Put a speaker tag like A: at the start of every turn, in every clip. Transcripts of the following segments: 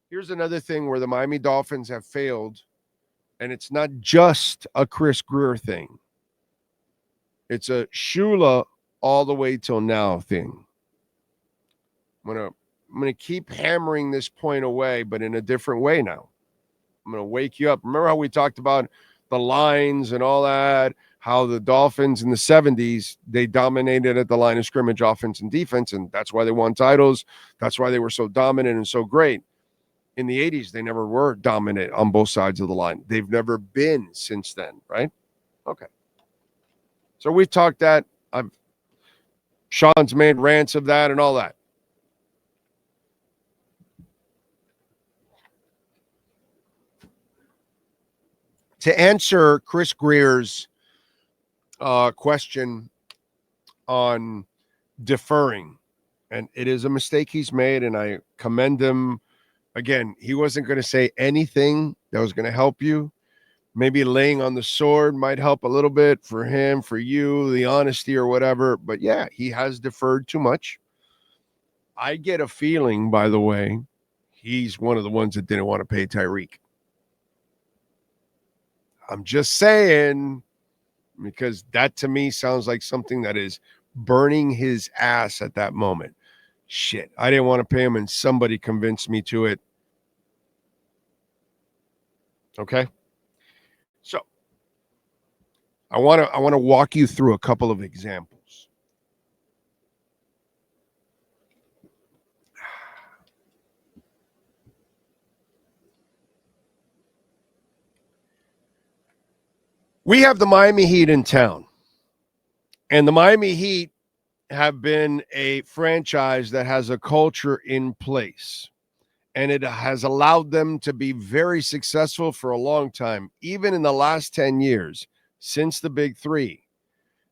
A: Here's another thing where the Miami Dolphins have failed, and it's not just a Chris Greer thing. It's a Shula all the way till now thing. I'm gonna keep hammering this point away, but in a different way now. I'm gonna wake you up. Remember how we talked about the lines and all that? How the Dolphins in the 70s, they dominated at the line of scrimmage, offense and defense, and that's why they won titles. That's why they were so dominant and so great. In the 80s, they never were dominant on both sides of the line. They've never been since then, right? Okay. So we've talked that. Sean's made rants of that and all that. To answer Chris Greer's question on deferring, and it is a mistake he's made, and I commend him. Again, he wasn't going to say anything that was going to help you. Maybe laying on the sword might help a little bit for him, for you, the honesty or whatever. But yeah, he has deferred too much. I get a feeling, by the way, he's one of the ones that didn't want to pay Tyreek. I'm just saying, because that to me sounds like something that is burning his ass at that moment. Shit, I didn't want to pay him and somebody convinced me to it. Okay? So, I want to walk you through a couple of examples. We have the Miami Heat in town. And the Miami Heat have been a franchise that has a culture in place. And it has allowed them to be very successful for a long time, even in the last 10 years, since the Big Three.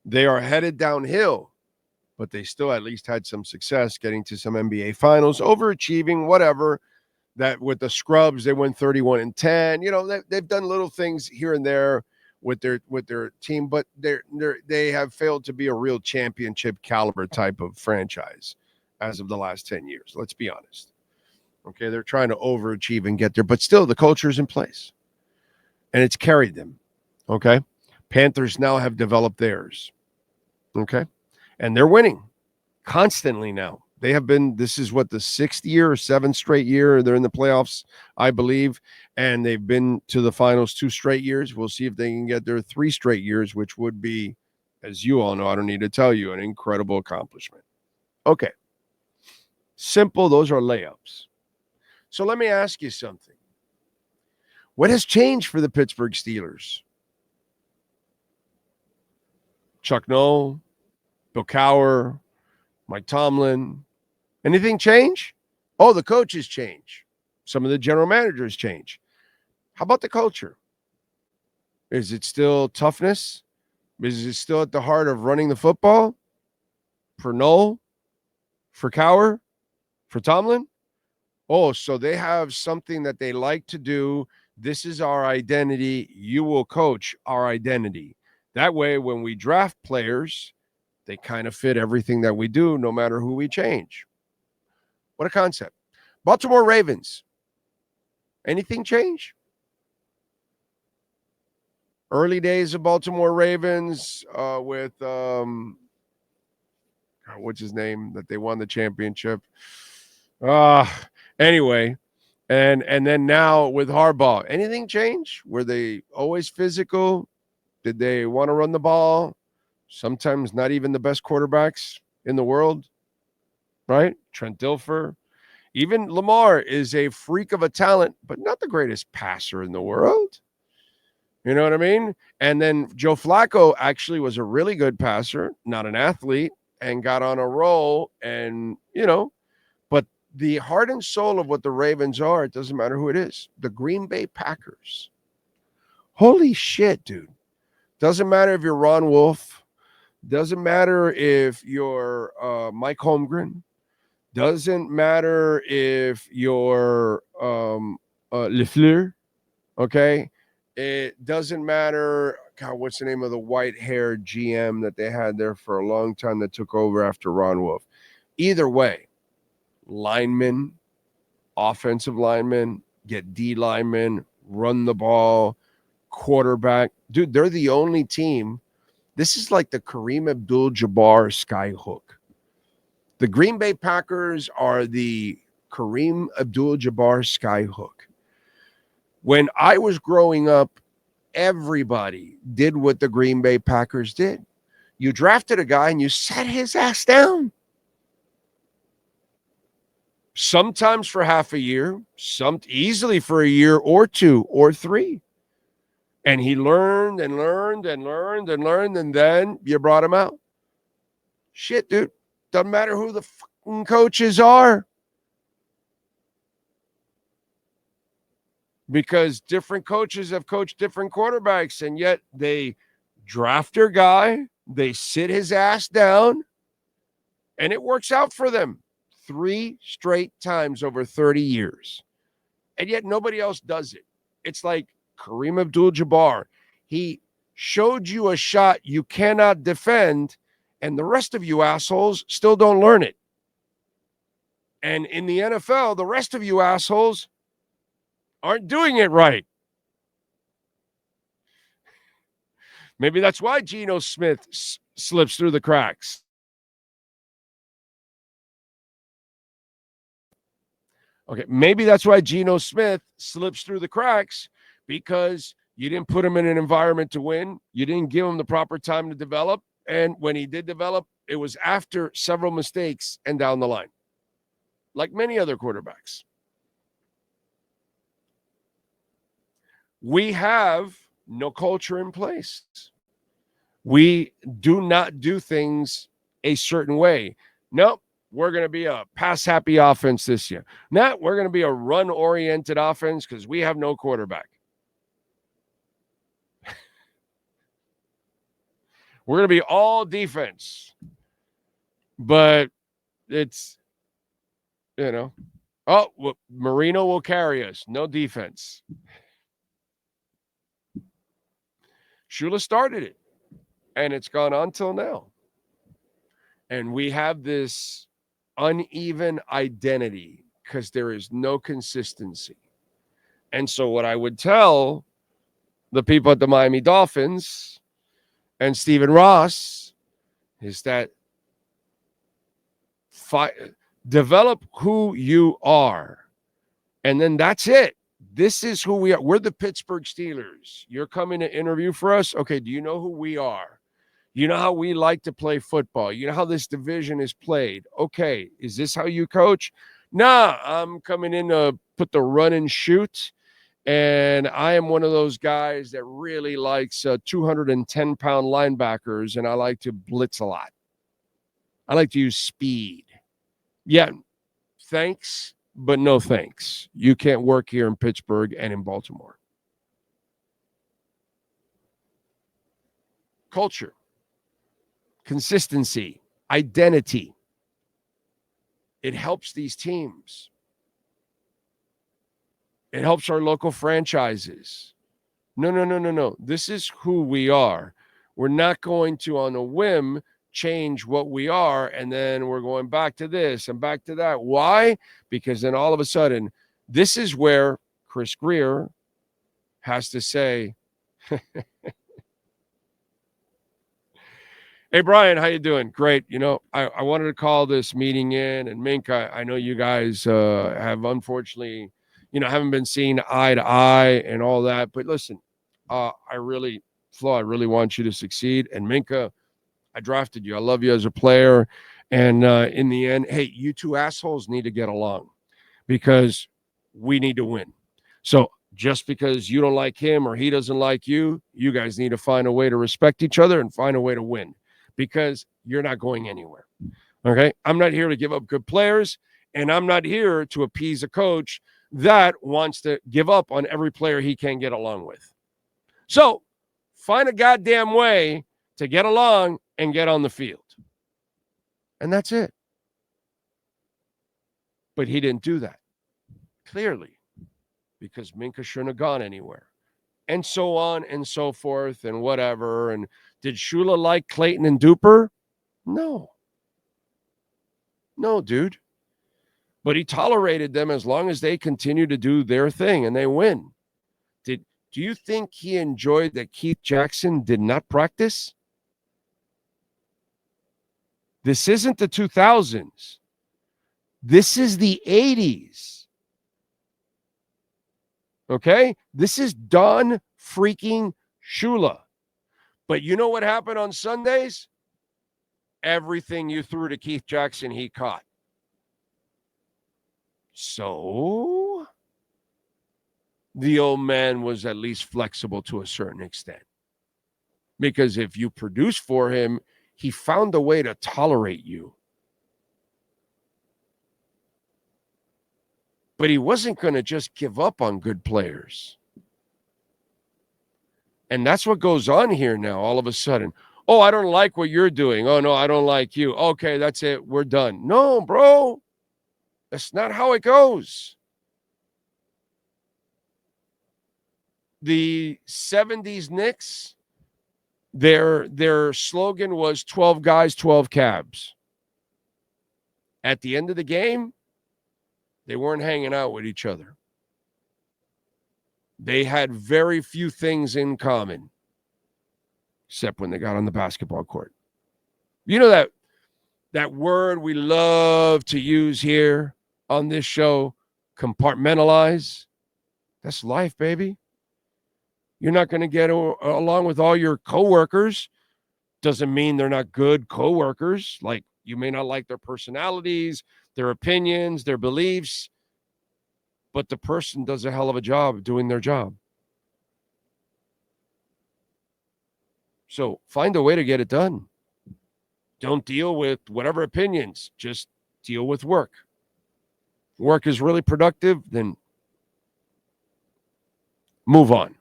A: They are headed downhill, but they still at least had some success getting to some NBA finals, overachieving, whatever. That with the scrubs, they went 31-10. You know, they've done little things here and there with their team, but they have failed to be a real championship caliber type of franchise as of the last 10 years. Let's be honest. Okay, they're trying to overachieve and get there, but still the culture is in place. And it's carried them. Okay? Panthers now have developed theirs. Okay? And they're winning constantly now. They have been, this is what, the 6th year or 7th straight year. They're in the playoffs, I believe, and they've been to the finals 2 straight years. We'll see if they can get there 3 straight years, which would be, as you all know, I don't need to tell you, an incredible accomplishment. Okay. Simple, those are layups. So let me ask you something. What has changed for the Pittsburgh Steelers? Chuck Noll, Bill Cowher, Mike Tomlin. Anything change? Oh, the coaches change. Some of the general managers change. How about the culture? Is it still toughness? Is it still at the heart of running the football? For Noll? For Cowher? For Tomlin? Oh, so they have something that they like to do. This is our identity. You will coach our identity. That way, when we draft players, they kind of fit everything that we do, no matter who we change. What a concept. Baltimore Ravens. Anything change? Early days of Baltimore Ravens with, what's his name, that they won the championship. Anyway, and then now with Harbaugh, anything change? Were they always physical? Did they want to run the ball? Sometimes not even the best quarterbacks in the world, right? Trent Dilfer. Even Lamar is a freak of a talent, but not the greatest passer in the world. You know what I mean? And then Joe Flacco actually was a really good passer, not an athlete, and got on a roll. And, you know, but the heart and soul of what the Ravens are, it doesn't matter who it is. The Green Bay Packers. Holy shit, dude. Doesn't matter if you're Ron Wolf. Doesn't matter if you're Mike Holmgren. Doesn't matter if you're LeFleur. Okay. It doesn't matter. God, what's the name of the white-haired GM that they had there for a long time that took over after Ron Wolf? Either way, linemen, offensive linemen, get D linemen, run the ball, quarterback. Dude, they're the only team. This is like the Kareem Abdul-Jabbar skyhook. The Green Bay Packers are the Kareem Abdul-Jabbar skyhook. When I was growing up, everybody did what the Green Bay Packers did. You drafted a guy and you sat his ass down. Sometimes for half a year, some easily for a year or two or three. And he learned and learned and learned and learned, and then you brought him out. Shit, dude. Doesn't matter who the fucking coaches are. Because different coaches have coached different quarterbacks, and yet they draft their guy, they sit his ass down, and it works out for them 3 straight times over 30 years. And yet nobody else does it. It's like Kareem Abdul-Jabbar. He showed you a shot you cannot defend, and the rest of you assholes still don't learn it. And in the NFL, the rest of you assholes aren't doing it right. Maybe that's why Geno Smith slips through the cracks. Okay, maybe that's why Geno Smith slips through the cracks, because you didn't put him in an environment to win. You didn't give him the proper time to develop. And when he did develop, it was after several mistakes and down the line, like many other quarterbacks. We have no culture in place. We do not do things a certain way. Nope, we're going to be a pass-happy offense this year. No, we're going to be a run-oriented offense because we have no quarterback. We're going to be all defense. But it's, Marino will carry us. No defense. Shula started it, and it's gone on till now. And we have this uneven identity because there is no consistency. And so what I would tell the people at the Miami Dolphins and Stephen Ross is that develop who you are. And then that's it. This is who we are. We're the Pittsburgh Steelers. You're coming to interview for us? Okay, do you know who we are? You know how we like to play football. You know how this division is played. Okay, is this how you coach? Nah, I'm coming in to put the run and shoot. And I am one of those guys that really likes 210-pound linebackers, and I like to blitz a lot. I like to use speed. Yeah, thanks, but no thanks. You can't work here in Pittsburgh and in Baltimore. Culture. Consistency, identity. It helps these teams. It helps our local franchises. No. This is who we are. We're not going to, on a whim, change what we are, and then we're going back to this and back to that. Why? Because then all of a sudden, this is where Chris Grier has to say, hey, Brian, how you doing? Great. I wanted to call this meeting in. And Mink, I know you guys have unfortunately, haven't been seen eye to eye and all that. But listen, Flo, I really want you to succeed. And Minka, I drafted you. I love you as a player. And in the end, hey, you two assholes need to get along because we need to win. So just because you don't like him or he doesn't like you, you guys need to find a way to respect each other and find a way to win. Because you're not going anywhere. Okay? I'm not here to give up good players, and I'm not here to appease a coach that wants to give up on every player he can get along with. So find a goddamn way to get along and get on the field. And that's it. But he didn't do that. Clearly. Because Minka shouldn't have gone anywhere. And so on and so forth and whatever. And did Shula like Clayton and Duper? No. No, dude. But he tolerated them as long as they continue to do their thing and they win. Do you think he enjoyed that Keith Jackson did not practice? This isn't the 2000s. This is the 80s. Okay? This is Don freaking Shula. But you know what happened on Sundays? Everything you threw to Keith Jackson, he caught. So the old man was at least flexible to a certain extent. Because if you produce for him, he found a way to tolerate you. But he wasn't going to just give up on good players. And that's what goes on here now, all of a sudden. Oh, I don't like what you're doing. Oh, no, I don't like you. Okay, that's it. We're done. No, bro. That's not how it goes. The 70s Knicks, their slogan was 12 guys, 12 cabs. At the end of the game, they weren't hanging out with each other. They had very few things in common, except when they got on the basketball court. You know that word we love to use here on this show, compartmentalize? That's life, baby. You're not going to get along with all your coworkers. Doesn't mean they're not good coworkers. Like, you may not like their personalities, their opinions, their beliefs, but the person does a hell of a job doing their job. So find a way to get it done. Don't deal with whatever opinions. Just deal with work. Work is really productive, then move on.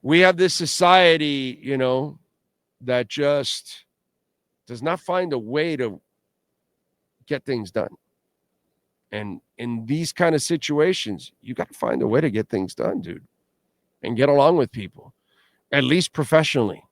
A: We have this society, that just does not find a way to get things done. And in these kind of situations, you got to find a way to get things done, dude, and get along with people, at least professionally.